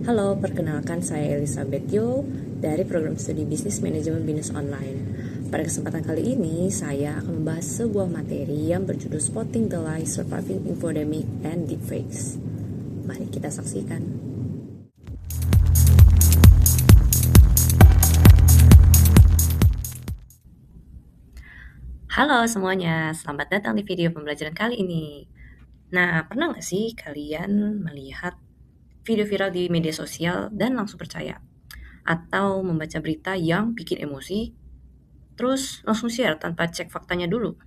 Halo, perkenalkan saya Elizabeth Yo dari program studi Bisnis Manajemen Binus Online. Pada kesempatan kali ini, saya akan membahas sebuah materi yang berjudul Spotting the Lies, Surviving Infodemic and Deepfakes. Mari kita saksikan. Halo semuanya, selamat datang di video pembelajaran kali ini. Nah, pernah nggak sih kalian melihat video viral di media sosial dan langsung percaya? Atau membaca berita yang bikin emosi, terus langsung share tanpa cek faktanya dulu?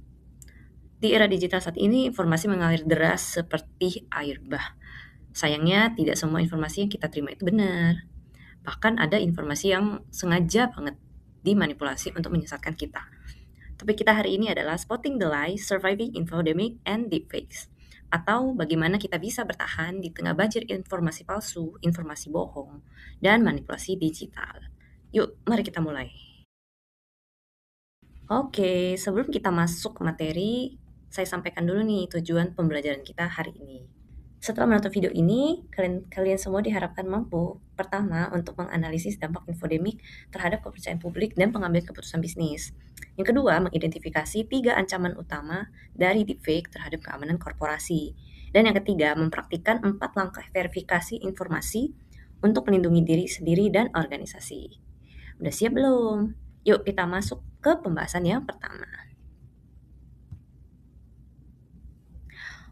Di era digital saat ini, informasi mengalir deras seperti air bah. Sayangnya, tidak semua informasi yang kita terima itu benar. Bahkan ada informasi yang sengaja banget dimanipulasi untuk menyesatkan kita. Topik kita hari ini adalah Spotting the Lies, Surviving Infodemic and Deepfakes. Atau bagaimana kita bisa bertahan di tengah banjir informasi palsu, informasi bohong, dan manipulasi digital. Yuk, mari kita mulai. Oke, sebelum kita masuk ke materi, saya sampaikan dulu nih tujuan pembelajaran kita hari ini. Setelah menonton video ini, kalian semua diharapkan mampu, pertama, untuk menganalisis dampak infodemik terhadap kepercayaan publik dan pengambilan keputusan bisnis. Yang kedua, mengidentifikasi 3 ancaman utama dari deepfake terhadap keamanan korporasi. Dan yang ketiga, mempraktikkan 4 langkah verifikasi informasi untuk melindungi diri sendiri dan organisasi. Udah siap belum? Yuk kita masuk ke pembahasan yang pertama.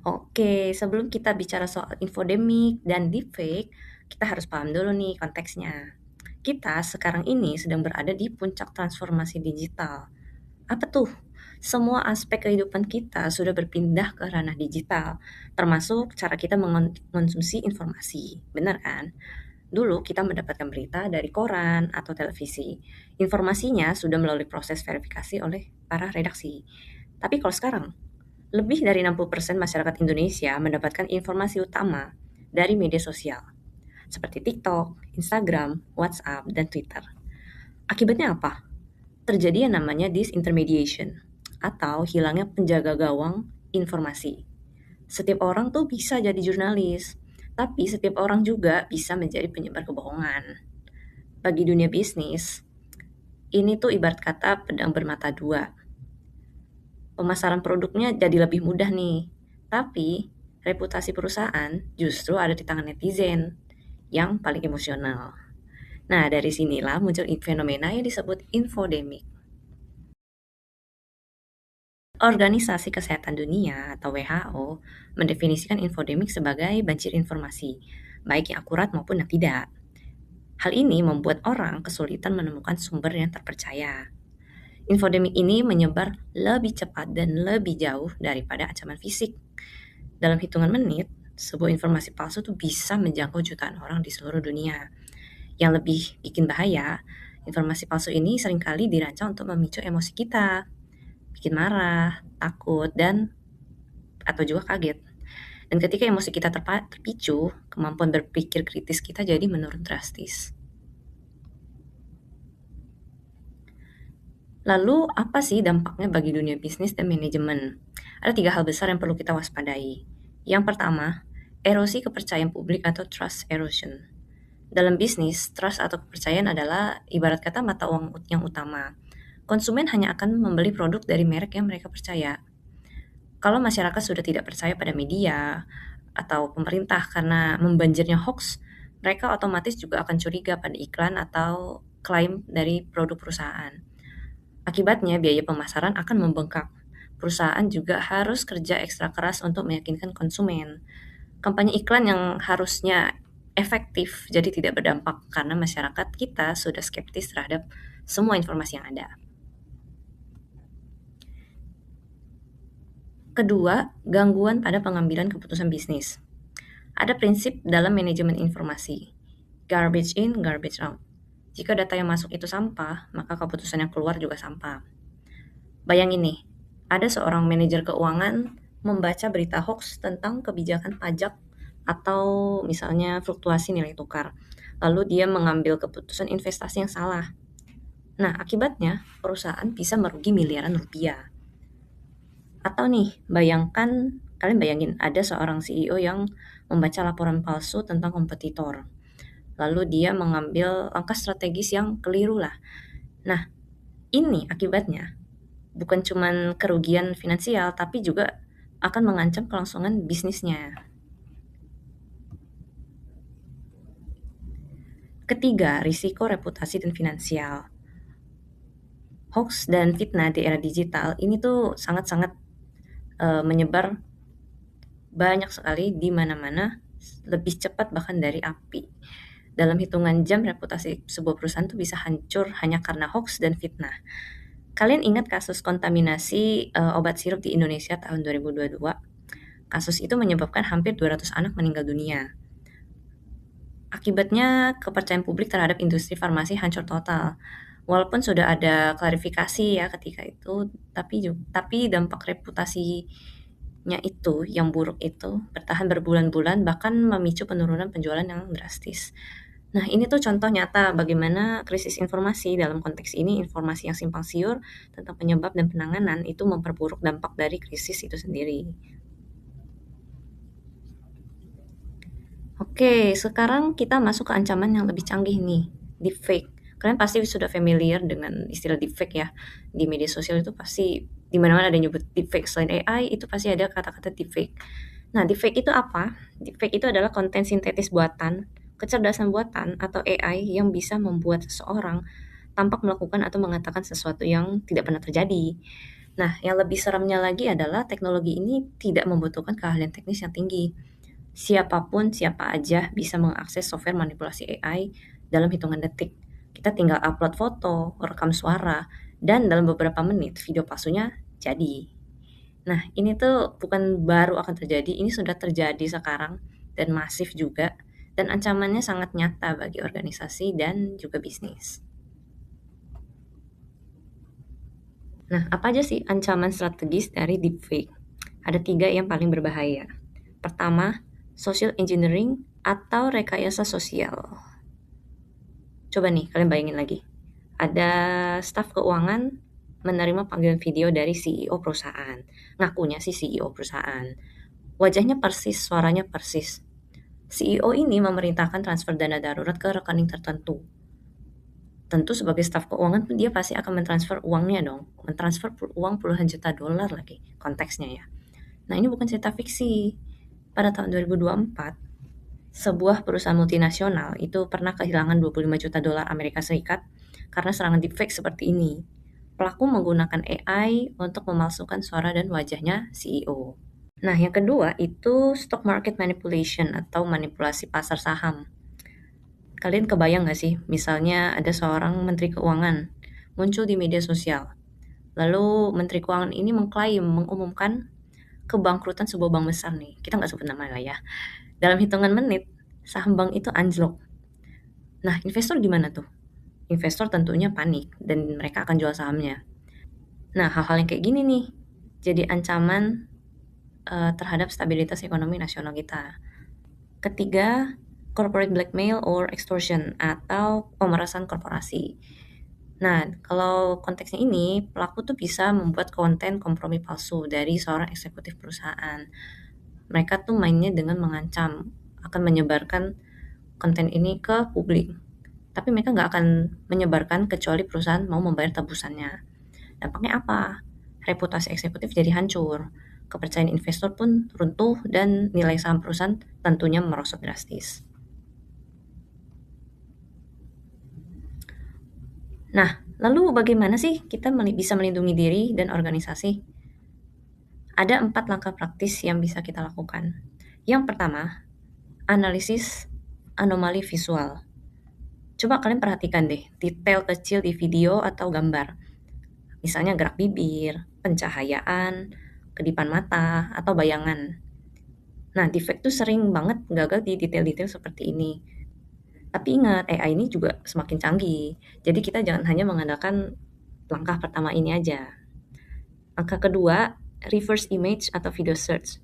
Oke, sebelum kita bicara soal infodemik dan deepfake, kita harus paham dulu nih konteksnya. Kita sekarang ini sedang berada di puncak transformasi digital. Apa tuh? Semua aspek kehidupan kita sudah berpindah ke ranah digital, termasuk cara kita mengonsumsi informasi. Benar kan? Dulu kita mendapatkan berita dari koran atau televisi. Informasinya sudah melalui proses verifikasi oleh para redaksi. Tapi kalau sekarang, lebih dari 60% masyarakat Indonesia mendapatkan informasi utama dari media sosial, seperti TikTok, Instagram, WhatsApp, dan Twitter. Akibatnya apa? Terjadi yang namanya disintermediation, atau hilangnya penjaga gawang informasi. Setiap orang tuh bisa jadi jurnalis, tapi setiap orang juga bisa menjadi penyebar kebohongan. Bagi dunia bisnis, ini tuh ibarat kata pedang bermata dua. Pemasaran produknya jadi lebih mudah nih, tapi reputasi perusahaan justru ada di tangan netizen yang paling emosional. Nah, dari sinilah muncul fenomena yang disebut infodemic. Organisasi Kesehatan Dunia atau WHO mendefinisikan infodemik sebagai banjir informasi, baik yang akurat maupun yang tidak. Hal ini membuat orang kesulitan menemukan sumber yang terpercaya. Infodemik ini menyebar lebih cepat dan lebih jauh daripada ancaman fisik. Dalam hitungan menit, sebuah informasi palsu tuh bisa menjangkau jutaan orang di seluruh dunia. Yang lebih bikin bahaya, informasi palsu ini seringkali dirancang untuk memicu emosi kita, bikin marah, takut, atau juga kaget. Dan ketika emosi kita terpicu, kemampuan berpikir kritis kita jadi menurun drastis. Lalu apa sih dampaknya bagi dunia bisnis dan manajemen? Ada 3 hal besar yang perlu kita waspadai. Yang pertama, erosi kepercayaan publik atau trust erosion. Dalam bisnis, trust atau kepercayaan adalah ibarat kata mata uang yang utama. Konsumen hanya akan membeli produk dari merek yang mereka percaya. Kalau masyarakat sudah tidak percaya pada media atau pemerintah karena membanjirnya hoax, mereka otomatis juga akan curiga pada iklan atau klaim dari produk perusahaan. Akibatnya biaya pemasaran akan membengkak. Perusahaan juga harus kerja ekstra keras untuk meyakinkan konsumen. Kampanye iklan yang harusnya efektif jadi tidak berdampak karena masyarakat kita sudah skeptis terhadap semua informasi yang ada. Kedua, gangguan pada pengambilan keputusan bisnis. Ada prinsip dalam manajemen informasi, garbage in, garbage out. Jika data yang masuk itu sampah, maka keputusan yang keluar juga sampah. Bayangin nih, ada seorang manajer keuangan membaca berita hoax tentang kebijakan pajak atau misalnya fluktuasi nilai tukar. Lalu dia mengambil keputusan investasi yang salah. Nah, akibatnya perusahaan bisa merugi miliaran rupiah. Atau nih, kalian bayangin ada seorang CEO yang membaca laporan palsu tentang kompetitor. lalu dia mengambil langkah strategis yang keliru lah. Nah, ini akibatnya bukan cuman kerugian finansial, tapi juga akan mengancam kelangsungan bisnisnya. Ketiga, risiko reputasi dan finansial. Hoax dan fitnah di era digital ini tuh sangat-sangat menyebar banyak sekali di mana-mana, lebih cepat bahkan dari api. Dalam hitungan jam, reputasi sebuah perusahaan tuh bisa hancur hanya karena hoax dan fitnah. Kalian ingat kasus kontaminasi obat sirup di Indonesia tahun 2022? Kasus itu menyebabkan hampir 200 anak meninggal dunia. Akibatnya kepercayaan publik terhadap industri farmasi hancur total. Walaupun sudah ada klarifikasi ya ketika itu, tapi dampak reputasinya itu yang buruk itu bertahan berbulan-bulan, bahkan memicu penurunan penjualan yang drastis. Nah, ini tuh contoh nyata bagaimana krisis informasi, dalam konteks ini informasi yang simpang siur tentang penyebab dan penanganan itu memperburuk dampak dari krisis itu sendiri. Oke, sekarang kita masuk ke ancaman yang lebih canggih nih, deepfake. Kalian pasti sudah familiar dengan istilah deepfake ya. Di media sosial itu pasti di mana-mana ada yang nyebut deepfake. Selain AI, itu pasti ada kata-kata deepfake. Nah, deepfake itu apa? Deepfake itu adalah konten sintetis buatan, kecerdasan buatan, atau AI yang bisa membuat seseorang tampak melakukan atau mengatakan sesuatu yang tidak pernah terjadi. Nah, yang lebih seramnya lagi adalah teknologi ini tidak membutuhkan keahlian teknis yang tinggi. Siapapun, siapa aja bisa mengakses software manipulasi AI dalam hitungan detik. Kita tinggal upload foto, rekam suara, dan dalam beberapa menit video palsunya jadi. Nah, ini tuh bukan baru akan terjadi, ini sudah terjadi sekarang dan masif juga, dan ancamannya sangat nyata bagi organisasi dan juga bisnis. Nah, apa aja sih ancaman strategis dari deepfake? Ada 3 yang paling berbahaya. Pertama, social engineering atau rekayasa sosial. Coba nih, kalian bayangin lagi. Ada staf keuangan menerima panggilan video dari CEO perusahaan. Ngakunya sih CEO perusahaan. Wajahnya persis, suaranya persis. CEO ini memerintahkan transfer dana darurat ke rekening tertentu. Tentu sebagai staf keuangan dia pasti akan mentransfer uangnya dong. Mentransfer uang puluhan juta dolar lagi konteksnya ya. Nah, ini bukan cerita fiksi. Pada tahun 2024, sebuah perusahaan multinasional itu pernah kehilangan 25 juta dolar Amerika Serikat karena serangan deepfake seperti ini. Pelaku menggunakan AI untuk memalsukan suara dan wajahnya CEO. Nah, yang kedua itu stock market manipulation atau manipulasi pasar saham. Kalian kebayang nggak sih, misalnya ada seorang menteri keuangan muncul di media sosial. Lalu menteri keuangan ini mengumumkan kebangkrutan sebuah bank besar nih. Kita nggak sebut nama lah ya. Dalam hitungan menit, saham bank itu anjlok. Nah, investor gimana tuh? Investor tentunya panik dan mereka akan jual sahamnya. Nah, hal-hal yang kayak gini nih jadi ancaman terhadap stabilitas ekonomi nasional kita. Ketiga, corporate blackmail or extortion atau pemerasan korporasi. Nah, kalau konteksnya ini, pelaku tuh bisa membuat konten kompromi palsu dari seorang eksekutif perusahaan. Mereka tuh mainnya dengan mengancam akan menyebarkan konten ini ke publik. Tapi mereka nggak akan menyebarkan kecuali perusahaan mau membayar tebusannya. Dampaknya apa? Reputasi eksekutif jadi hancur, kepercayaan investor pun runtuh, dan nilai saham perusahaan tentunya merosot drastis. Nah, lalu bagaimana sih kita bisa melindungi diri dan organisasi? Ada 4 langkah praktis yang bisa kita lakukan. Yang pertama, analisis anomali visual. Coba kalian perhatikan deh detail kecil di video atau gambar. Misalnya gerak bibir, pencahayaan, kedipan mata, atau bayangan. Nah, defect tuh sering banget gagal di detail-detail seperti ini. Tapi ingat, AI ini juga semakin canggih. Jadi kita jangan hanya mengandalkan langkah pertama ini aja. Langkah kedua, reverse image atau video search.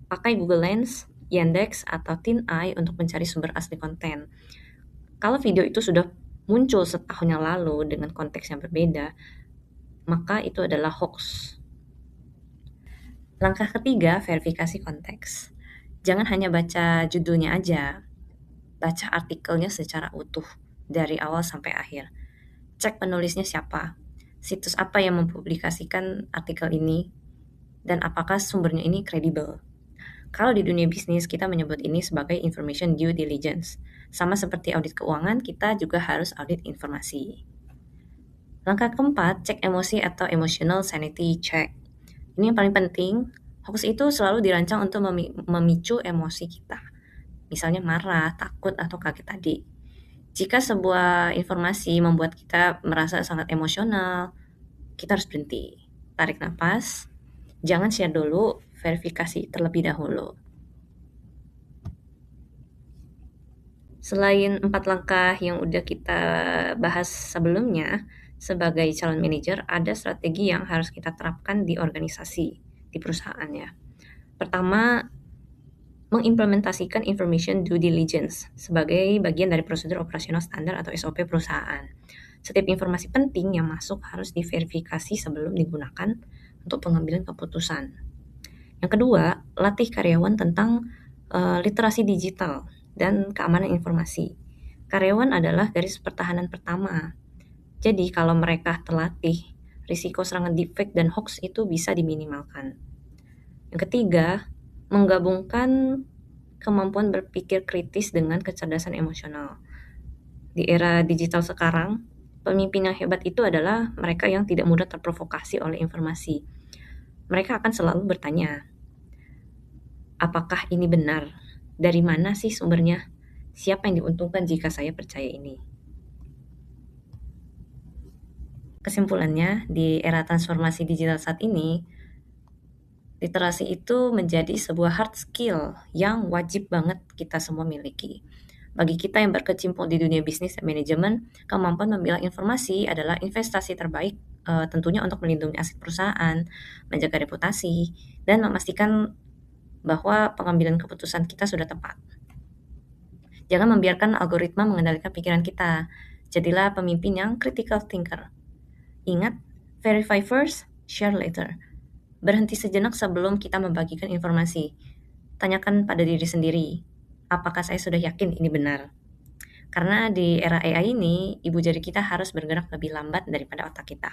Pakai Google Lens, Yandex, atau TinEye untuk mencari sumber asli konten. Kalau video itu sudah muncul setahun yang lalu dengan konteks yang berbeda, maka itu adalah hoax. Langkah ketiga, verifikasi konteks. Jangan hanya baca judulnya aja. baca artikelnya secara utuh dari awal sampai akhir. Cek penulisnya siapa, situs apa yang mempublikasikan artikel ini, dan apakah sumbernya ini kredibel. Kalau di dunia bisnis, kita menyebut ini sebagai information due diligence. Sama seperti audit keuangan, kita juga harus audit informasi. Langkah keempat, cek emosi atau emotional sanity check. Ini yang paling penting, hoax itu selalu dirancang untuk memicu emosi kita. Misalnya marah, takut, atau kaget tadi. Jika sebuah informasi membuat kita merasa sangat emosional, kita harus berhenti. Tarik nafas, jangan share dulu, verifikasi terlebih dahulu. Selain 4 langkah yang udah kita bahas sebelumnya, sebagai calon manajer ada strategi yang harus kita terapkan di organisasi, di perusahaan ya. Pertama, mengimplementasikan information due diligence sebagai bagian dari prosedur operasional standar atau SOP perusahaan. Setiap informasi penting yang masuk harus diverifikasi sebelum digunakan untuk pengambilan keputusan. Yang kedua, latih karyawan tentang literasi digital dan keamanan informasi. Karyawan adalah garis pertahanan pertama. Jadi kalau mereka terlatih, risiko serangan deepfake dan hoax itu bisa diminimalkan. Yang ketiga, menggabungkan kemampuan berpikir kritis dengan kecerdasan emosional. Di era digital sekarang, pemimpin yang hebat itu adalah mereka yang tidak mudah terprovokasi oleh informasi. Mereka akan selalu bertanya, apakah ini benar? Dari mana sih sumbernya? Siapa yang diuntungkan jika saya percaya ini? Kesimpulannya, di era transformasi digital saat ini, literasi itu menjadi sebuah hard skill yang wajib banget kita semua miliki. Bagi kita yang berkecimpung di dunia bisnis dan manajemen, kemampuan memilah informasi adalah investasi terbaik tentunya untuk melindungi aset perusahaan, menjaga reputasi, dan memastikan bahwa pengambilan keputusan kita sudah tepat. Jangan membiarkan algoritma mengendalikan pikiran kita. Jadilah pemimpin yang critical thinker. Ingat, verify first, share later. Berhenti sejenak sebelum kita membagikan informasi. Tanyakan pada diri sendiri, apakah saya sudah yakin ini benar? Karena di era AI ini, ibu jari kita harus bergerak lebih lambat daripada otak kita.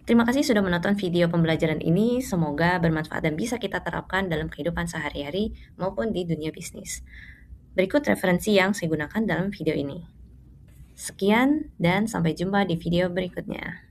Terima kasih sudah menonton video pembelajaran ini. Semoga bermanfaat dan bisa kita terapkan dalam kehidupan sehari-hari maupun di dunia bisnis. Berikut referensi yang saya gunakan dalam video ini. Sekian dan sampai jumpa di video berikutnya.